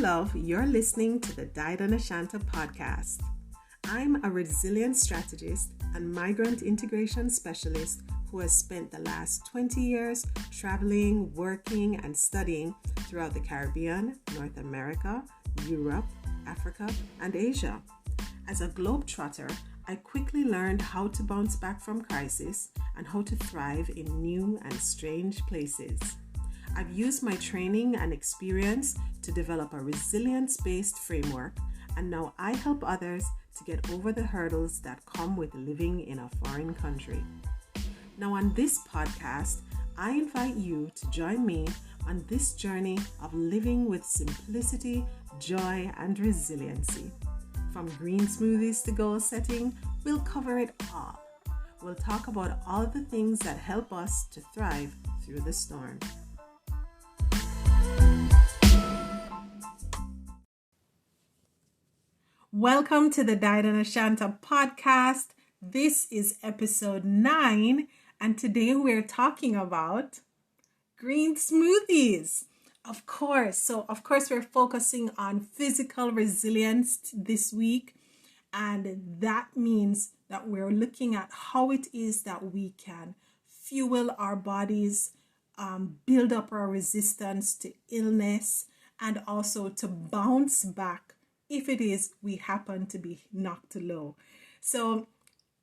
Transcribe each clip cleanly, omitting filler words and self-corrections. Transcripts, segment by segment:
love, you're listening to the Diet on Ashanta podcast. I'm a resilience strategist and migrant integration specialist who has spent the last 20 years traveling, working, and studying throughout the Caribbean, North America, Europe, Africa, and Asia. As a globetrotter, I quickly learned how to bounce back from crisis and how to thrive in new and strange places. I've used my training and experience to develop a resilience-based framework, and now I help others to get over the hurdles that come with living in a foreign country. Now on this podcast, I invite you to join me on this journey of living with simplicity, joy, and resiliency. From green smoothies to goal setting, we'll cover it all. We'll talk about all the things that help us to thrive through the storm. Welcome to the Diet on Ashanta podcast. This is episode 9, and today we're talking about green smoothies. Of course, we're focusing on physical resilience this week, and that means that we're looking at how it is that we can fuel our bodies, build up our resistance to illness, and also to bounce back if it is we happen to be knocked low. So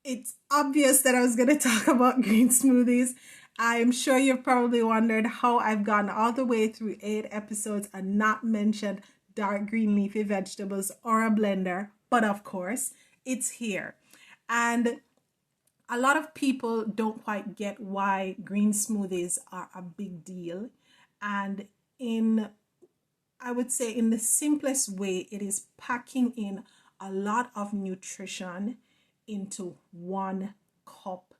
it's obvious that I was going to talk about green smoothies. I'm sure you've probably wondered how I've gone all the way through 8 episodes and not mentioned dark green leafy vegetables or a blender, but of course it's here. And a lot of people don't quite get why green smoothies are a big deal. And I would say in the simplest way, it is packing in a lot of nutrition into one cup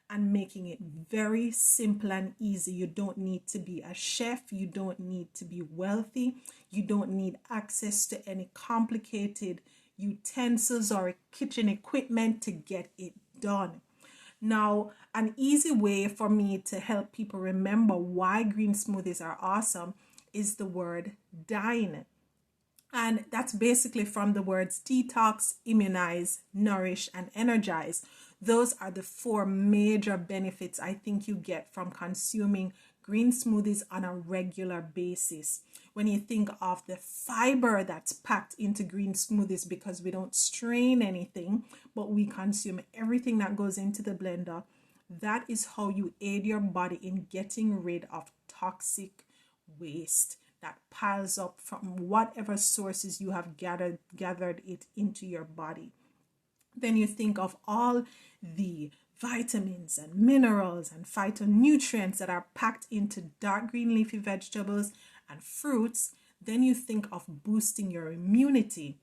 and making it very simple and easy. You don't need to be a chef. You don't need to be wealthy. You don't need access to any complicated utensils or kitchen equipment to get it done. Now, an easy way for me to help people remember why green smoothies are awesome is the word dine. And that's basically from the words detox, immunize, nourish, and energize. Those are the 4 major benefits I think you get from consuming green smoothies on a regular basis. When you think of the fiber that's packed into green smoothies, because we don't strain anything, but we consume everything that goes into the blender, that is how you aid your body in getting rid of toxic waste that piles up from whatever sources you have gathered it into your body. Then you think of all the vitamins and minerals and phytonutrients that are packed into dark green leafy vegetables and fruits. Then you think of boosting your immunity.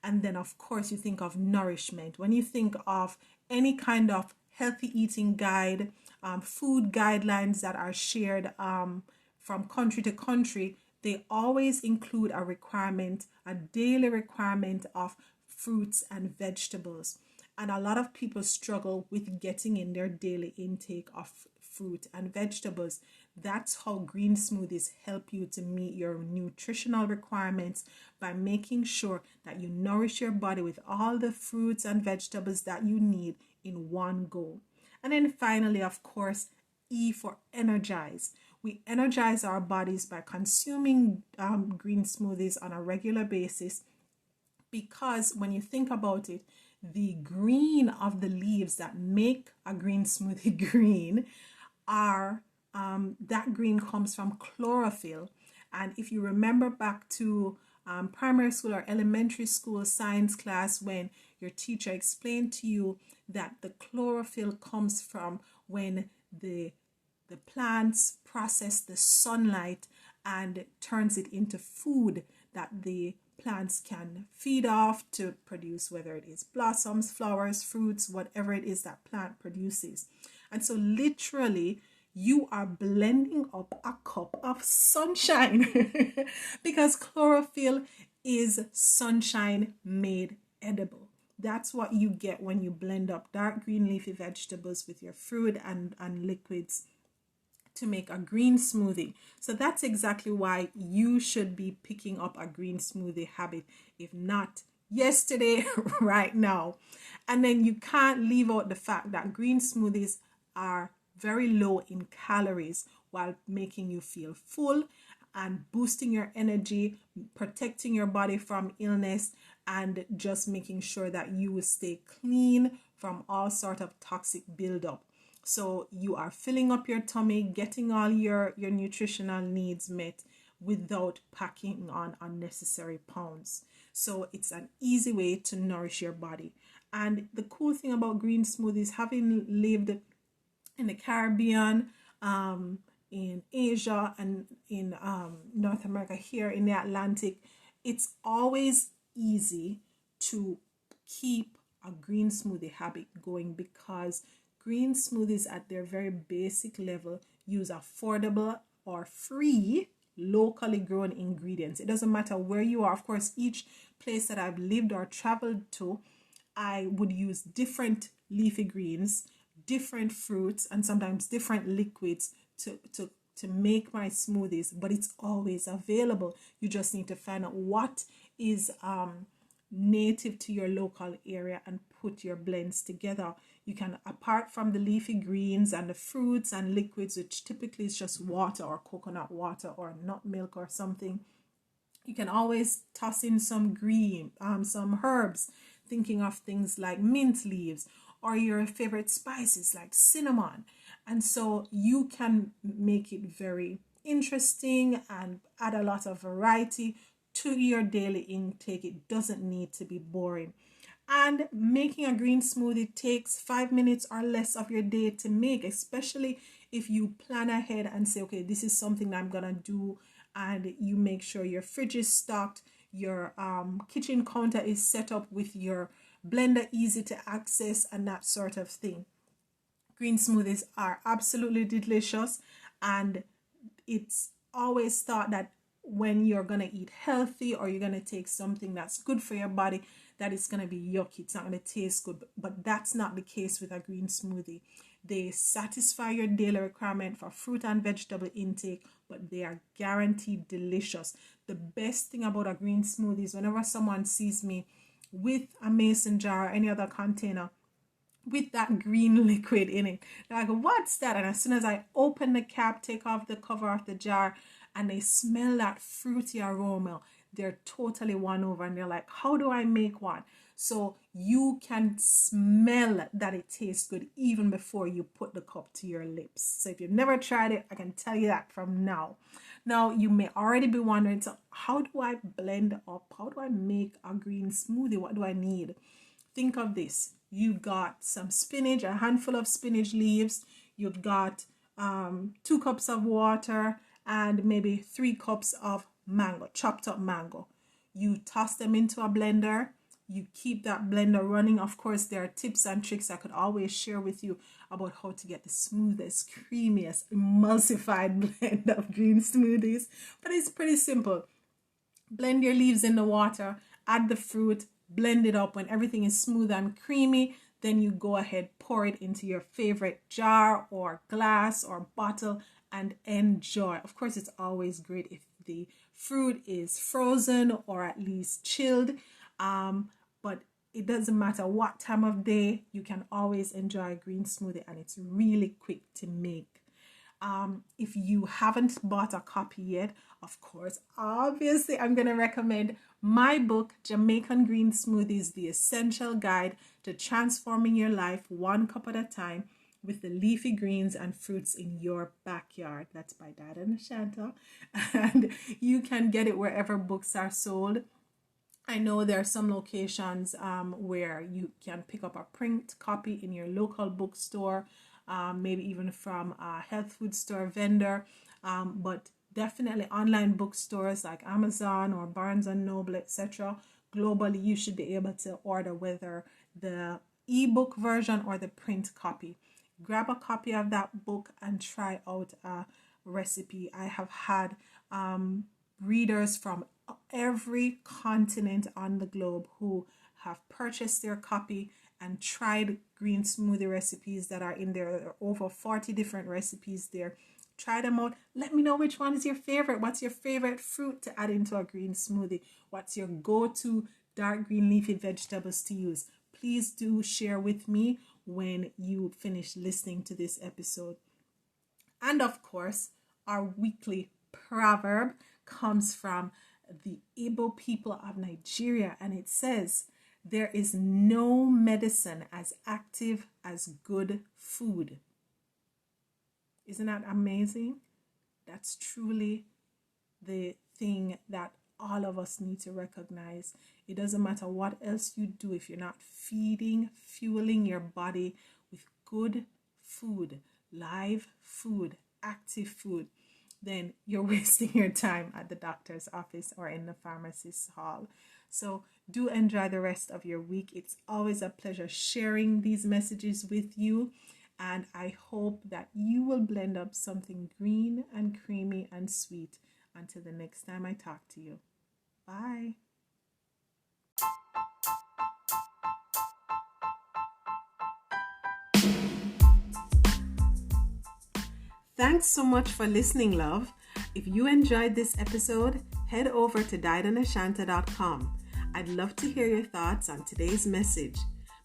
And then of course you think of nourishment. When you think of any kind of healthy eating guide, food guidelines that are shared from country to country, they always include a daily requirement of fruits and vegetables. And a lot of people struggle with getting in their daily intake of fruit and vegetables. That's how green smoothies help you to meet your nutritional requirements by making sure that you nourish your body with all the fruits and vegetables that you need in one go. And then finally, of course, E for energize. We energize our bodies by consuming green smoothies on a regular basis, because when you think about it, the green of the leaves that make a green smoothie green are that green comes from chlorophyll. And if you remember back to primary school or elementary school science class, when your teacher explained to you that the chlorophyll comes from when the plants process the sunlight and turns it into food that the plants can feed off to produce, whether it is blossoms, flowers, fruits, whatever it is that plant produces. And so literally you are blending up a cup of sunshine because chlorophyll is sunshine made edible. That's what you get when you blend up dark green leafy vegetables with your fruit and liquids to make a green smoothie. So that's exactly why you should be picking up a green smoothie habit, if not yesterday, right now. And then you can't leave out the fact that green smoothies are very low in calories while making you feel full and boosting your energy, protecting your body from illness, and just making sure that you will stay clean from all sort of toxic buildup. So you are filling up your tummy, getting all your nutritional needs met without packing on unnecessary pounds. So it's an easy way to nourish your body. And the cool thing about green smoothies, having lived in the Caribbean, in Asia, and in North America, here in the Atlantic, it's always easy to keep a green smoothie habit going, because green smoothies at their very basic level use affordable or free locally grown ingredients. It doesn't matter where you are. Of course, each place that I've lived or traveled to, I would use different leafy greens, different fruits, and sometimes different liquids to make my smoothies, but it's always available. You just need to find out what is native to your local area and put your blends together. You can, apart from the leafy greens and the fruits and liquids, which typically is just water or coconut water or nut milk or something, you can always toss in some some herbs, thinking of things like mint leaves or your favorite spices like cinnamon. And so you can make it very interesting and add a lot of variety to your daily intake. It doesn't need to be boring. And making a green smoothie takes 5 minutes or less of your day to make, especially if you plan ahead and say, okay, this is something that I'm gonna do, and you make sure your fridge is stocked, your kitchen counter is set up with your blender easy to access, and that sort of thing. Green smoothies are absolutely delicious, and it's always thought that when you're going to eat healthy or you're going to take something that's good for your body, that it's going to be yucky, it's not going to taste good. But that's not the case with a green smoothie. They satisfy your daily requirement for fruit and vegetable intake, but they are guaranteed delicious. The best thing about a green smoothie is whenever someone sees me with a mason jar or any other container with that green liquid in it, they're like, what's that? And as soon as I open the cap, take off the cover of the jar, and they smell that fruity aroma, they're totally won over, and they're like, how do I make one? So you can smell that it tastes good even before you put the cup to your lips. So if you've never tried it, I can tell you that from now. Now you may already be wondering, so how do I blend up? How do I make a green smoothie? What do I need? Think of this. You've got some spinach, a handful of spinach leaves. You've got 2 cups of water and maybe 3 cups of mango, chopped up mango. You toss them into a blender. You keep that blender running. Of course, there are tips and tricks I could always share with you about how to get the smoothest, creamiest, emulsified blend of green smoothies. But it's pretty simple. Blend your leaves in the water, add the fruit, blend it up. When everything is smooth and creamy, then you go ahead, pour it into your favorite jar or glass or bottle and enjoy. Of course, it's always great if the fruit is frozen or at least chilled. But it doesn't matter what time of day, you can always enjoy a green smoothie, and it's really quick to make. If you haven't bought a copy yet, of course, obviously, I'm going to recommend my book, Jamaican Green Smoothies, The Essential Guide to Transforming Your Life One Cup at a Time with the Leafy Greens and Fruits in Your Backyard. That's by Dad and Shanta. And you can get it wherever books are sold. I know there are some locations where you can pick up a print copy in your local bookstore, maybe even from a health food store vendor, but definitely online bookstores like Amazon or Barnes and Noble, etc. Globally, you should be able to order whether the ebook version or the print copy. Grab a copy of that book and try out a recipe. I have had readers from every continent on the globe who have purchased their copy and tried green smoothie recipes that are in there. There are over 40 different recipes there. Try them out. Let me know which one is your favorite. What's your favorite fruit to add into a green smoothie? What's your go-to dark green leafy vegetables to use? Please do share with me when you finish listening to this episode. And of course, our weekly proverb comes from the Igbo people of Nigeria, and it says, "There is no medicine as active as good food." Isn't that amazing? That's truly the thing that all of us need to recognize. It doesn't matter what else you do if you're not fueling your body with good food, live food, active food, then you're wasting your time at the doctor's office or in the pharmacist's hall. So do enjoy the rest of your week. It's always a pleasure sharing these messages with you. And I hope that you will blend up something green and creamy and sweet. Until the next time I talk to you. Bye. Thanks so much for listening, love. If you enjoyed this episode, head over to dietandashanta.com. I'd love to hear your thoughts on today's message.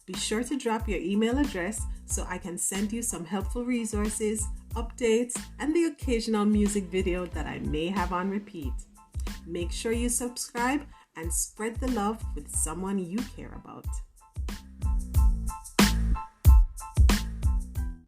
Be sure to drop your email address so I can send you some helpful resources, updates, and the occasional music video that I may have on repeat. Make sure you subscribe and spread the love with someone you care about.